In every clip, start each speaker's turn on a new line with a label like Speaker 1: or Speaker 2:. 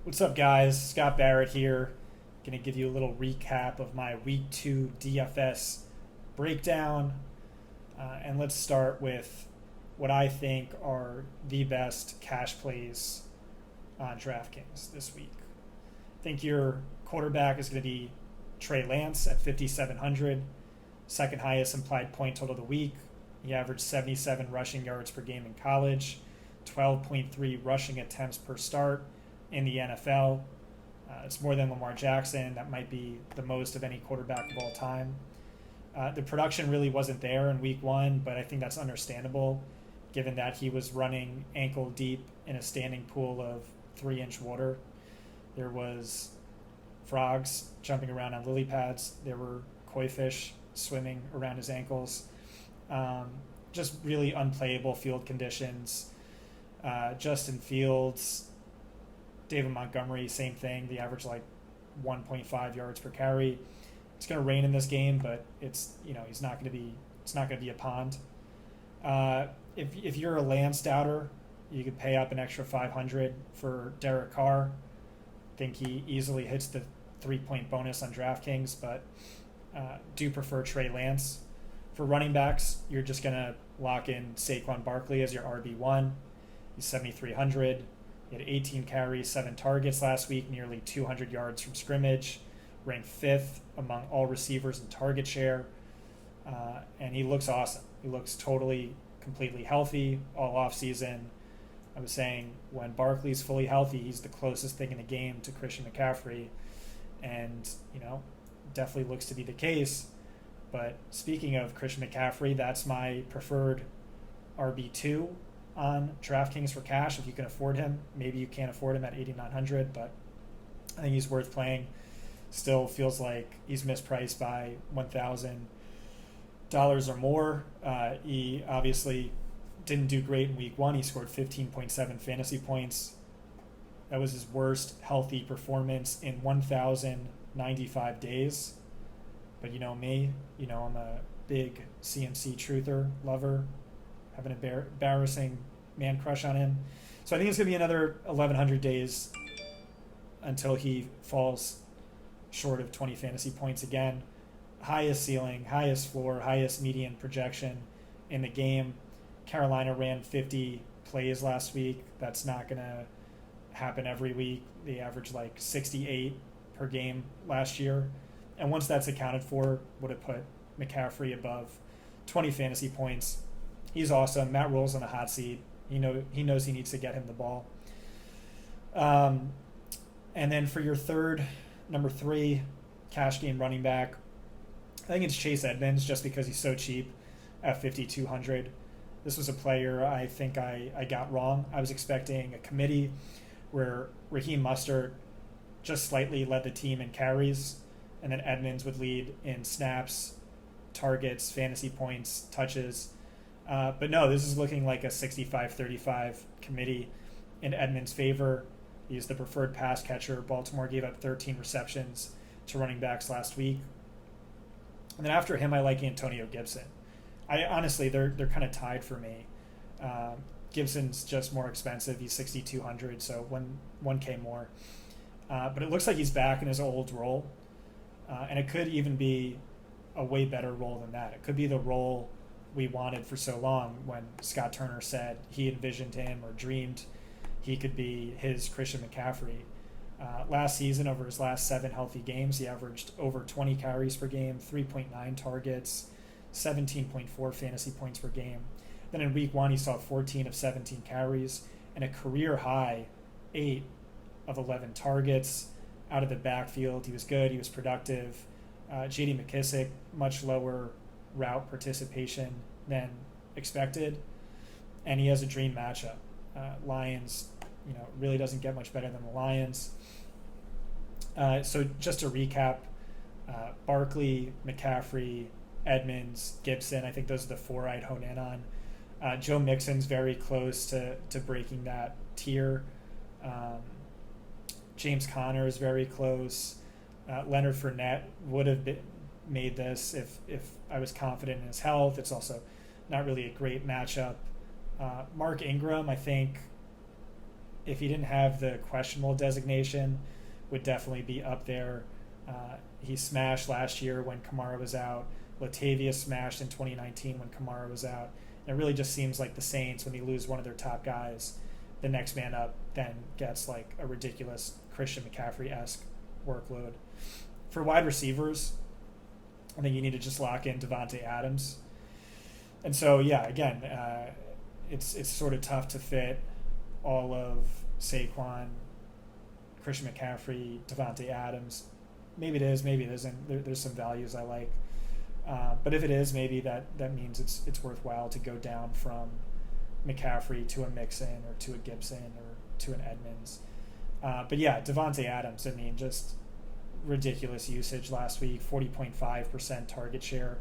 Speaker 1: What's up, guys? Scott Barrett here. Going to give you a little recap of my Week 2 DFS breakdown. And let's start with what I think are the best cash plays on DraftKings this week. I think your quarterback is going to be Trey Lance at 5,700, second highest implied point total of the week. He averaged 77 rushing yards per game in college, 12.3 rushing attempts per start in the NFL. It's more than Lamar Jackson. That might be the most of any quarterback of all time. The production really wasn't there in week 1, but I think that's understandable given that he was running ankle deep in a standing pool of 3-inch water. There was frogs jumping around on lily pads. There were koi fish swimming around his ankles. Just really unplayable field conditions. Justin Fields, David Montgomery, same thing. The average 1.5 yards per carry. It's going to rain in this game, but it's it's not going to be a pond. If you're a Lance doubter, you could pay up an extra 500 for Derek Carr. I think he easily hits the 3-point bonus on DraftKings, but do prefer Trey Lance. For running backs, you're just going to lock in Saquon Barkley as your RB1. He's 7,300. He had 18 carries, 7 targets last week, nearly 200 yards from scrimmage, ranked 5th among all receivers in target share, and he looks awesome. He looks totally, completely healthy all offseason. I was saying when Barkley's fully healthy, he's the closest thing in the game to Christian McCaffrey, and definitely looks to be the case. But speaking of Christian McCaffrey, that's my preferred RB2 on DraftKings for cash if you can afford him. Maybe you can't afford him at 8,900, but I think he's worth playing. Still feels like he's mispriced by $1,000 or more. He obviously didn't do great in week 1. He scored 15.7 fantasy points. That was his worst healthy performance in 1,095 days. But you know me, I'm a big CMC truther lover, have an embarrassing man crush on him. So I think it's going to be another 1,100 days until he falls short of 20 fantasy points again. Highest ceiling, highest floor, highest median projection in the game. Carolina ran 50 plays last week. That's not going to happen every week. They averaged 68 per game last year. And once that's accounted for, would have put McCaffrey above 20 fantasy points. He's awesome. Matt Rule's on the hot seat. He knows he needs to get him the ball. And then for your number 3 cash game running back, I think it's Chase Edmonds just because he's so cheap at 5,200. This was a player I think I got wrong. I was expecting a committee where Raheem Mostert just slightly led the team in carries, and then Edmonds would lead in snaps, targets, fantasy points, touches. But no, this is looking like a 65-35 committee in Edmonds' favor. He's the preferred pass catcher. Baltimore gave up 13 receptions to running backs last week. And then after him, I like Antonio Gibson. Honestly, they're kind of tied for me. Gibson's just more expensive. He's 6,200, so 1K more. But it looks like he's back in his old role. And it could even be a way better role than that. It could be the role we wanted for so long when Scott Turner said he envisioned him or dreamed he could be his Christian McCaffrey. Last season, over his last 7 healthy games, he averaged over 20 carries per game, 3.9 targets, 17.4 fantasy points per game. Then in week 1, he saw 14 of 17 carries and a career high 8 of 11 targets out of the backfield. He was good. He was productive. J.D. McKissick, much lower route participation than expected, and he has a dream matchup. Lions, really doesn't get much better than the Lions. So just to recap, Barkley, McCaffrey, Edmonds, Gibson, I think those are the 4 I'd hone in on. Joe Mixon's very close to breaking that tier. James Conner is very close. Leonard Fournette would have made this if I was confident in his health. It's also not really a great matchup. Mark Ingram, I think, if he didn't have the questionable designation, would definitely be up there. He smashed last year when Kamara was out. Latavius smashed in 2019 when Kamara was out. And it really just seems like the Saints, when they lose one of their top guys, the next man up then gets like a ridiculous Christian McCaffrey-esque workload. For wide receivers, I think you need to just lock in Davante Adams. And so, yeah, again, it's sort of tough to fit all of Saquon, Christian McCaffrey, Davante Adams. Maybe it is, maybe it isn't. There's some values I like. But if it is, maybe that means it's worthwhile to go down from McCaffrey to a Mixon or to a Gibson or to an Edmonds. But yeah, Davante Adams, I mean, just ridiculous usage last week, 40.5% target share.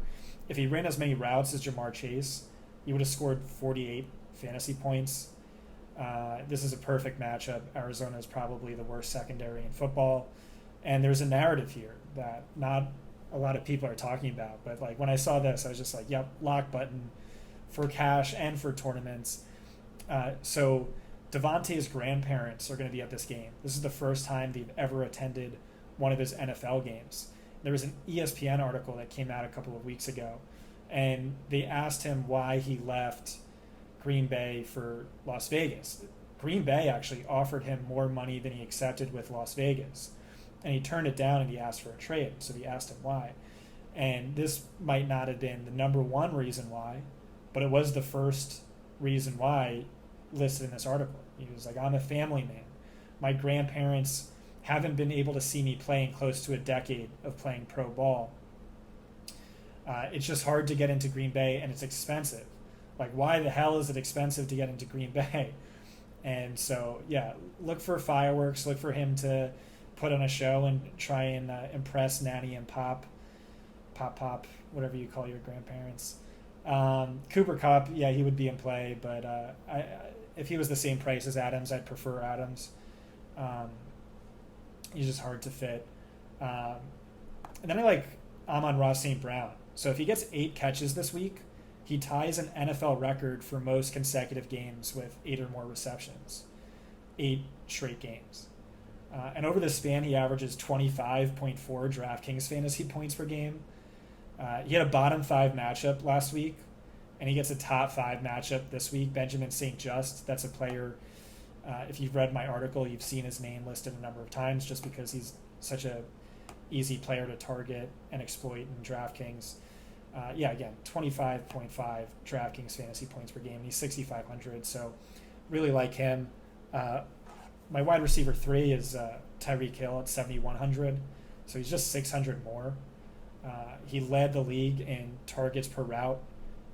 Speaker 1: If he ran as many routes as Jamar Chase, he would have scored 48 fantasy points. This is a perfect matchup. Arizona is probably the worst secondary in football. And there's a narrative here that not a lot of people are talking about. But like when I saw this, I was just like, yep, lock button for cash and for tournaments. So Davante's grandparents are going to be at this game. This is the first time they've ever attended one of his NFL games. There was an ESPN article that came out a couple of weeks ago, and they asked him why he left Green Bay for Las Vegas. Green Bay actually offered him more money than he accepted with Las Vegas, and he turned it down and he asked for a trade. So they asked him why. And this might not have been the number one reason why, but it was the first reason why listed in this article. He was like, I'm a family man. My grandparents haven't been able to see me play in close to a decade of playing pro ball. It's just hard to get into Green Bay, and it's expensive. Like, why the hell is it expensive to get into Green Bay? And so, yeah, look for fireworks. Look for him to put on a show and try and impress Nanny and Pop, whatever you call your grandparents. Cooper Kupp, yeah, he would be in play, but if he was the same price as Adams, I'd prefer Adams. He's just hard to fit. And then I like Amon-Ra St. Brown. So if he gets 8 catches this week, he ties an NFL record for most consecutive games with 8 or more receptions. 8 straight games. And over the span, he averages 25.4 DraftKings fantasy points per game. He had a bottom 5 matchup last week, and he gets a top 5 matchup this week. Benjamin St. Just, that's a player, if you've read my article, you've seen his name listed a number of times just because he's such a easy player to target and exploit in DraftKings. Again, 25.5 DraftKings fantasy points per game. He's 6,500, so really like him. My wide receiver 3 is Tyreek Hill at 7,100, so he's just 600 more. He led the league in targets per route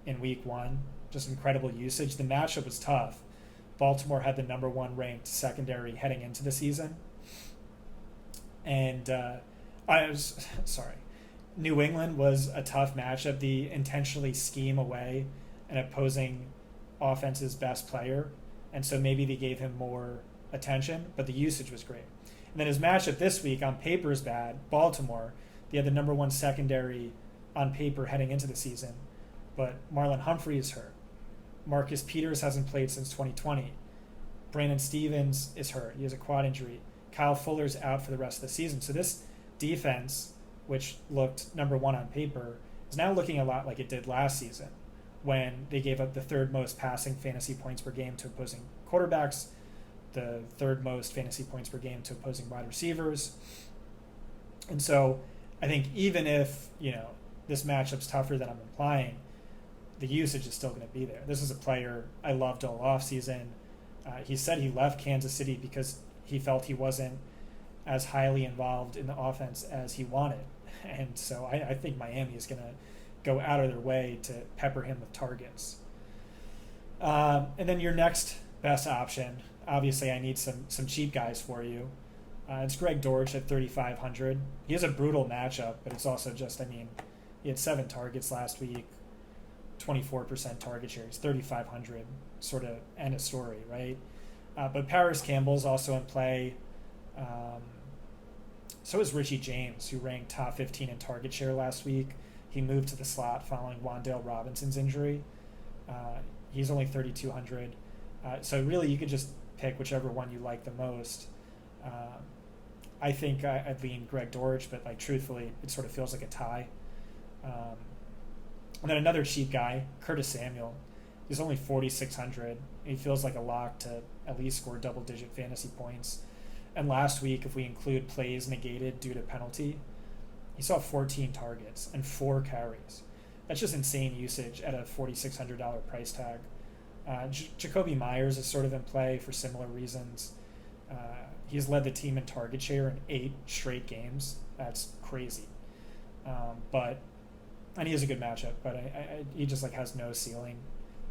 Speaker 1: in week 1. Just incredible usage. The matchup was tough. Baltimore had the number 1 ranked secondary heading into the season. And New England was a tough matchup. They intentionally scheme away an opposing offense's best player, and so maybe they gave him more attention, but the usage was great. And then his matchup this week on paper is bad. Baltimore, they had the number 1 secondary on paper heading into the season, but Marlon Humphrey is hurt. Marcus Peters hasn't played since 2020. Brandon Stevens is hurt. He has a quad injury. Kyle Fuller's out for the rest of the season. So this defense, which looked number 1 on paper, is now looking a lot like it did last season when they gave up the 3rd most passing fantasy points per game to opposing quarterbacks, the 3rd most fantasy points per game to opposing wide receivers. And so I think even if, this matchup's tougher than I'm implying, the usage is still going to be there. This is a player I loved all offseason. He said he left Kansas City because he felt he wasn't as highly involved in the offense as he wanted. And so I think Miami is going to go out of their way to pepper him with targets. And then your next best option, obviously I need some cheap guys for you. It's Greg Dortch at 3,500. He has a brutal matchup, but it's also just, he had 7 targets last week, 24% target share. He's 3,500, sort of end of story, right? But Paris Campbell's also in play. So is Richie James, who ranked top 15 in target share last week. He moved to the slot following Wan'Dale Robinson's injury. He's only 3,200. So really you could just pick whichever one you like the most. I think I'd lean Greg Dortch, but like truthfully, it sort of feels like a tie. And then another cheap guy, Curtis Samuel. He's only 4,600. He feels like a lock to at least score double-digit fantasy points. And last week, if we include plays negated due to penalty, he saw 14 targets and 4 carries. That's just insane usage at a $4,600 price tag. Jacoby Myers is sort of in play for similar reasons. He's led the team in target share in 8 straight games. That's crazy. And he has a good matchup, but he just like has no ceiling.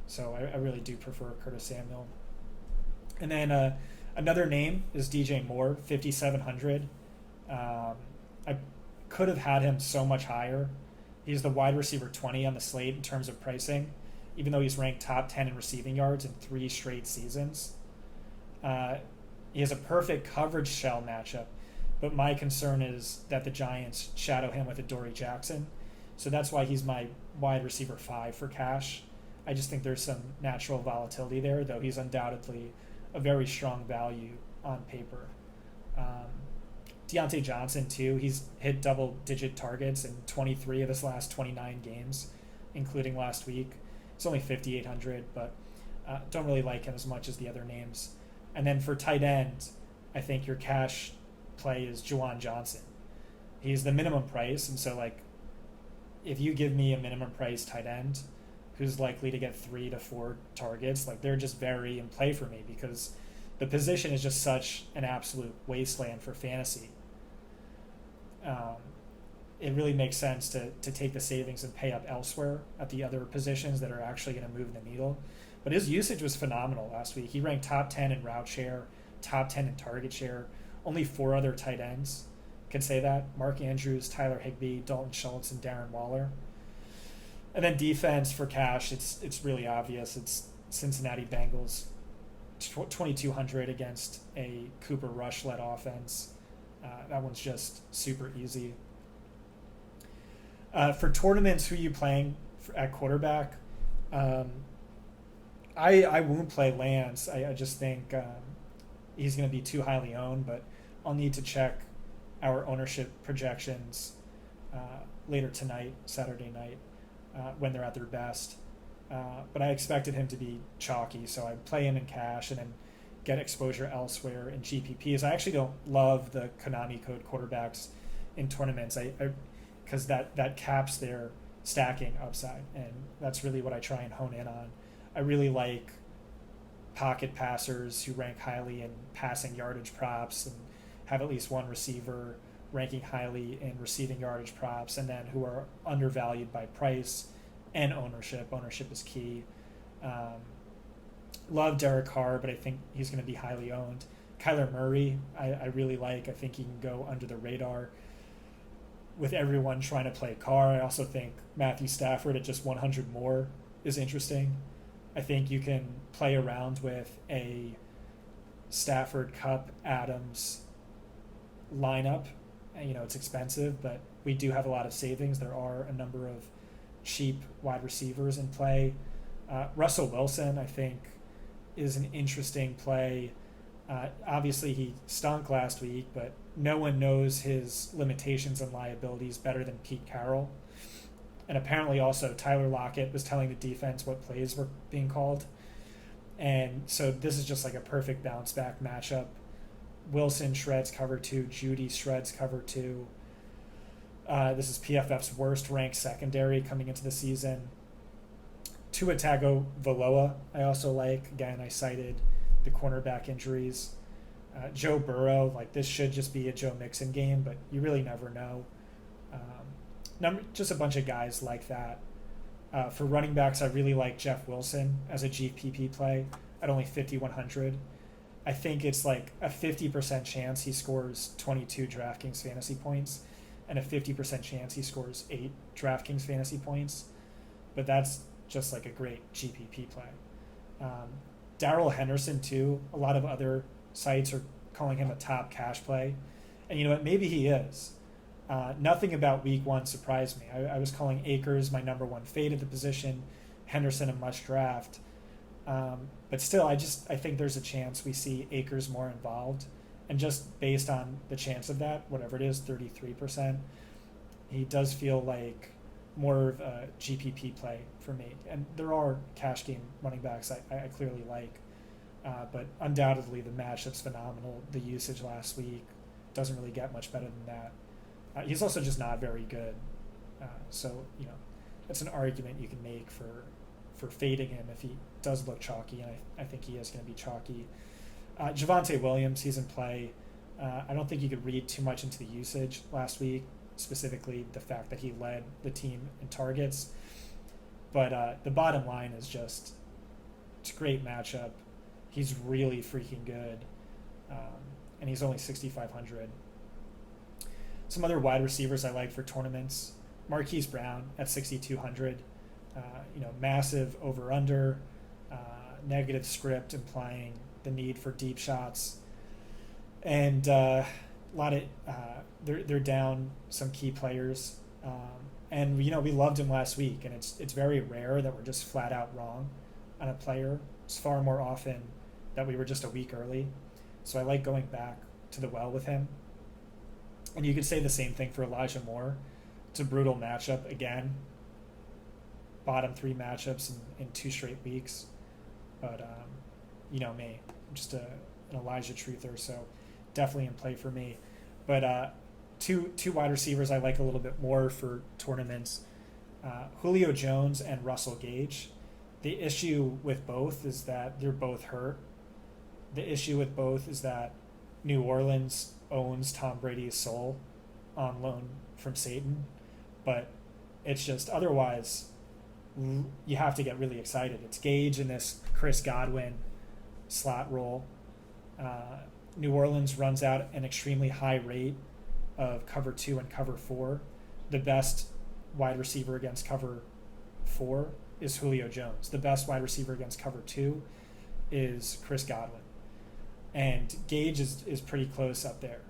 Speaker 1: So I really do prefer Curtis Samuel. And then another name is DJ Moore, 5,700. I could have had him so much higher. He's the wide receiver 20 on the slate in terms of pricing, even though he's ranked top 10 in receiving yards in 3 straight seasons. He has a perfect coverage shell matchup, but my concern is that the Giants shadow him with Adoree Jackson. So that's why he's my wide receiver 5 for cash. I just think there's some natural volatility there, though he's undoubtedly a very strong value on paper. Deonte Johnson, too. He's hit double-digit targets in 23 of his last 29 games, including last week. It's only 5,800, but don't really like him as much as the other names. And then for tight end, I think your cash play is Juwan Johnson. He's the minimum price, and so like if you give me a minimum price tight end who's likely to get 3 to 4 targets, like they're just very in play for me because the position is just such an absolute wasteland for fantasy. It really makes sense to take the savings and pay up elsewhere at the other positions that are actually going to move the needle. But his usage was phenomenal last week. He ranked top 10 in route share, top 10 in target share. Only 4 other tight ends can say that. Mark Andrews, Tyler Higbee, Dalton Schultz, and Darren Waller. And then defense for cash, it's really obvious. It's Cincinnati Bengals, 2,200 against a Cooper Rush-led offense. That one's just super easy. For tournaments, who are you playing at quarterback? I won't play Lance. I just think he's going to be too highly owned, but I'll need to check our ownership projections later tonight, Saturday night, when they're at their best. But I expected him to be chalky, so I'd play him in cash and then get exposure elsewhere in GPPs. I actually don't love the Konami code quarterbacks in tournaments because that caps their stacking upside, and that's really what I try and hone in on. I really like pocket passers who rank highly in passing yardage props and have at least one receiver ranking highly in receiving yardage props, and then who are undervalued by price and ownership. Ownership is key. Love Derek Carr, but I think he's going to be highly owned. Kyler Murray, I really like. I think he can go under the radar with everyone trying to play Carr. I also think Matthew Stafford at just 100 more is interesting. I think you can play around with a Stafford, Kupp, Adams lineup. You know, it's expensive, but we do have a lot of savings. There are a number of cheap wide receivers in play. Russell Wilson, I think, is an interesting play. Obviously, he stunk last week, but no one knows his limitations and liabilities better than Pete Carroll. And apparently also Tyler Lockett was telling the defense what plays were being called. And so this is just like a perfect bounce back matchup. Wilson shreds cover 2. Judy shreds cover 2. This is PFF's worst ranked secondary coming into the season. Tua Tagovailoa I also like. Again, I cited the cornerback injuries. Joe Burrow, like this should just be a Joe Mixon game, but you really never know. Just a bunch of guys like that. For running backs, I really like Jeff Wilson as a GPP play at only 5,100. I think it's like a 50% chance he scores 22 DraftKings fantasy points and a 50% chance he scores 8 DraftKings fantasy points. But that's just like a great GPP play. Daryl Henderson, too. A lot of other sites are calling him a top cash play. And you know what? Maybe he is. Nothing about week 1 surprised me. I was calling Akers my number 1 fade at the position, Henderson a must draft. But still, I think there's a chance we see Akers more involved. And just based on the chance of that, whatever it is, 33%, he does feel like more of a GPP play for me. And there are cash game running backs I clearly like. But undoubtedly, the matchup's phenomenal. The usage last week doesn't really get much better than that. He's also just not very good. So, it's an argument you can make for fading him if he does look chalky, and I think he is going to be chalky. Javonte Williams, he's in play. I don't think you could read too much into the usage last week, specifically the fact that he led the team in targets. But the bottom line is just, it's a great matchup. He's really freaking good, and he's only 6,500. Some other wide receivers I like for tournaments: Marquis Brown at 6,200. Massive over/under, negative script implying the need for deep shots, and a lot of they're down some key players, and we loved him last week, and it's very rare that we're just flat out wrong on a player. It's far more often that we were just a week early, so I like going back to the well with him. And you could say the same thing for Elijah Moore. It's a brutal matchup again. Bottom 3 matchups in 2 straight weeks, but me, I'm just an Elijah truther, so definitely in play for me. But two wide receivers I like a little bit more for tournaments: Julio Jones and Russell Gage. The issue with both is that they're both hurt. The issue with both is that New Orleans owns Tom Brady's soul on loan from Satan, but it's just otherwise you have to get really excited. It's Gage in this Chris Godwin slot role. New Orleans runs out an extremely high rate of cover 2 and cover 4. The best wide receiver against cover 4 is Julio Jones. The best wide receiver against cover 2 is Chris Godwin. And Gage is pretty close up there.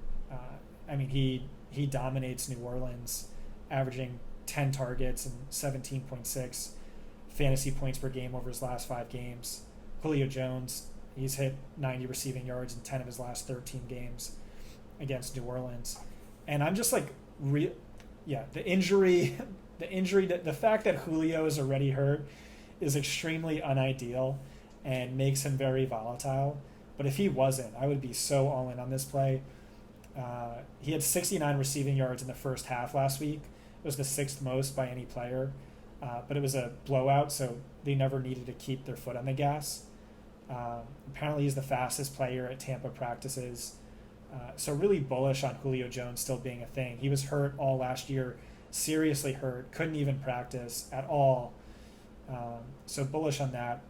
Speaker 1: He dominates New Orleans, averaging 10 targets and 17.6 fantasy points per game over his last 5 games. Julio Jones, he's hit 90 receiving yards in 10 of his last 13 games against New Orleans. And I'm just like, the injury, the fact that Julio is already hurt is extremely unideal and makes him very volatile. But if he wasn't, I would be so all in on this play. He had 69 receiving yards in the first half last week. It was the 6th most by any player, but it was a blowout, so they never needed to keep their foot on the gas. Apparently he's the fastest player at Tampa practices. So really bullish on Julio Jones still being a thing. He was hurt all last year, seriously hurt, couldn't even practice at all. So bullish on that.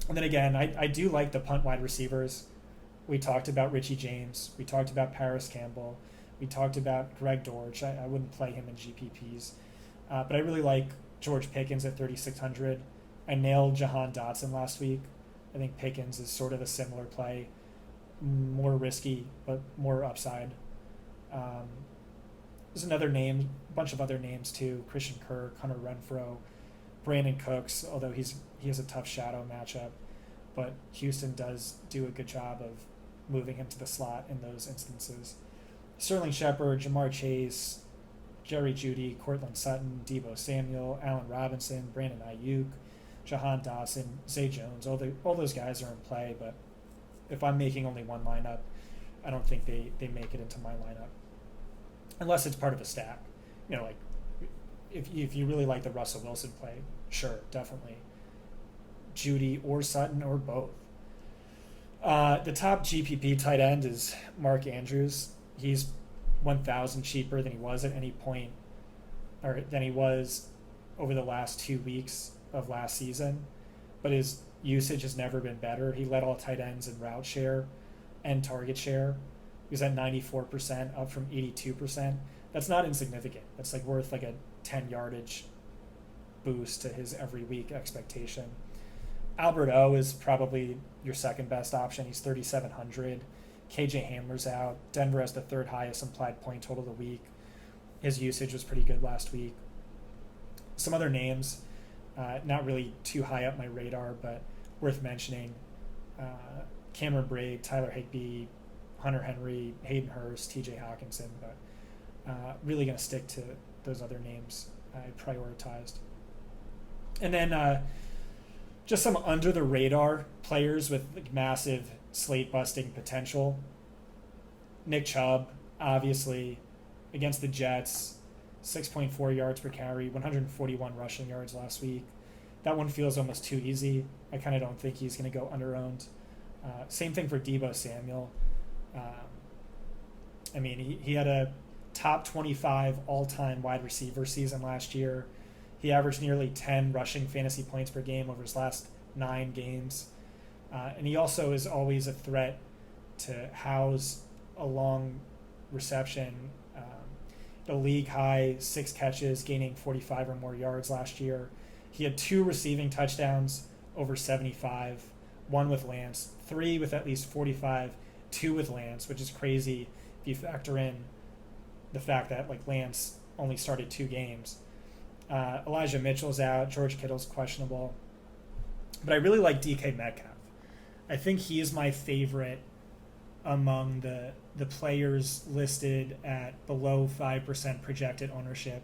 Speaker 1: And then again, I do like the punt wide receivers. We talked about Richie James. We talked about Paris Campbell. We talked about Greg Dortch. I wouldn't play him in GPPs. But I really like George Pickens at 3,600. I nailed Jahan Dotson last week. I think Pickens is sort of a similar play. More risky, but more upside. There's another name, a bunch of other names too. Christian Kirk, Hunter Renfrow, Brandon Cooks, although he has a tough shadow matchup. But Houston does do a good job of moving him to the slot in those instances. Sterling Shepard, Jamar Chase, Jerry Jeudy, Cortland Sutton, Deebo Samuel, Allen Robinson, Brandon Ayuk, Jahan Dotson, Zay Jones, all those guys are in play, but if I'm making only one lineup, I don't think they make it into my lineup. Unless it's part of a stack. Like if you really like the Russell Wilson play, sure, definitely. Jeudy or Sutton or both. The top GPP tight end is Mark Andrews. He's 1,000 cheaper than he was at any point, or than he was over the last 2 weeks of last season, but his usage has never been better. He led all tight ends in route share and target share. He was at 94%, up from 82%. That's not insignificant. That's like worth like a 10 yardage boost to his every week expectation. Albert O is probably your second best option. He's 3,700. KJ Hamler's out. Denver has the 3rd highest implied point total of the week. His usage was pretty good last week. Some other names, not really too high up my radar, but worth mentioning. Cameron Braid, Tyler Higbee, Hunter Henry, Hayden Hurst, TJ Hawkinson, but really going to stick to those other names I prioritized. And then just some under-the-radar players with like massive slate-busting potential. Nick Chubb, obviously, against the Jets, 6.4 yards per carry, 141 rushing yards last week. That one feels almost too easy. I kind of don't think he's going to go under-owned. Same thing for Deebo Samuel. I mean, he had a top 25 all-time wide receiver season last year. He averaged nearly 10 rushing fantasy points per game over his last 9 games. And he also is always a threat to house a long reception. The league high 6 catches, gaining 45 or more yards last year. He had 2 receiving touchdowns over 75, 1 with Lance, 3 with at least 45, 2 with Lance, which is crazy if you factor in the fact that like Lance only started 2 games. Elijah Mitchell's out, George Kittle's questionable, but I really like DK Metcalf. I think he is my favorite among the players listed at below 5% projected ownership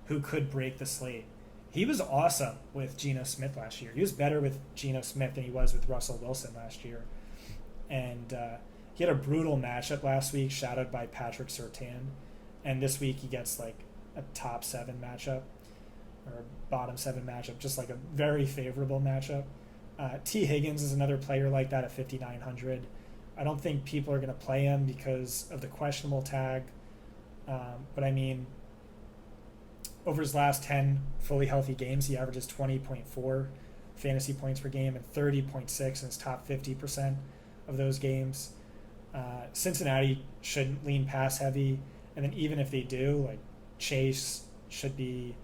Speaker 1: who could break the slate. He was awesome with Geno Smith last year. He was better with Geno Smith than he was with Russell Wilson last year. And he had a brutal matchup last week, shadowed by Patrick Surtain. And this week he gets like a top 7 matchup or a bottom 7 matchup, just like a very favorable matchup. T. Higgins is another player like that at 5,900. I don't think people are going to play him because of the questionable tag. But I mean, over his last 10 fully healthy games, he averages 20.4 fantasy points per game and 30.6 in his top 50% of those games. Cincinnati shouldn't lean pass heavy. And then even if they do, like Chase should be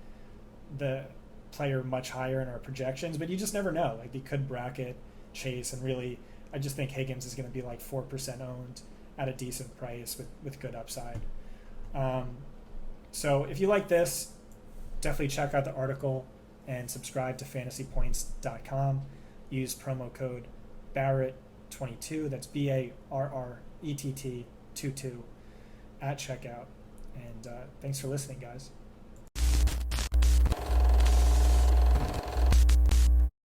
Speaker 1: the player much higher in our projections, but you just never know. Like they could bracket Chase, and really I just think Higgins is going to be like 4% owned at a decent price with good upside. So if you like this, definitely check out the article and subscribe to fantasypoints.com. Use promo code Barrett22, that's BARRETT 22 at checkout. And thanks for listening, guys.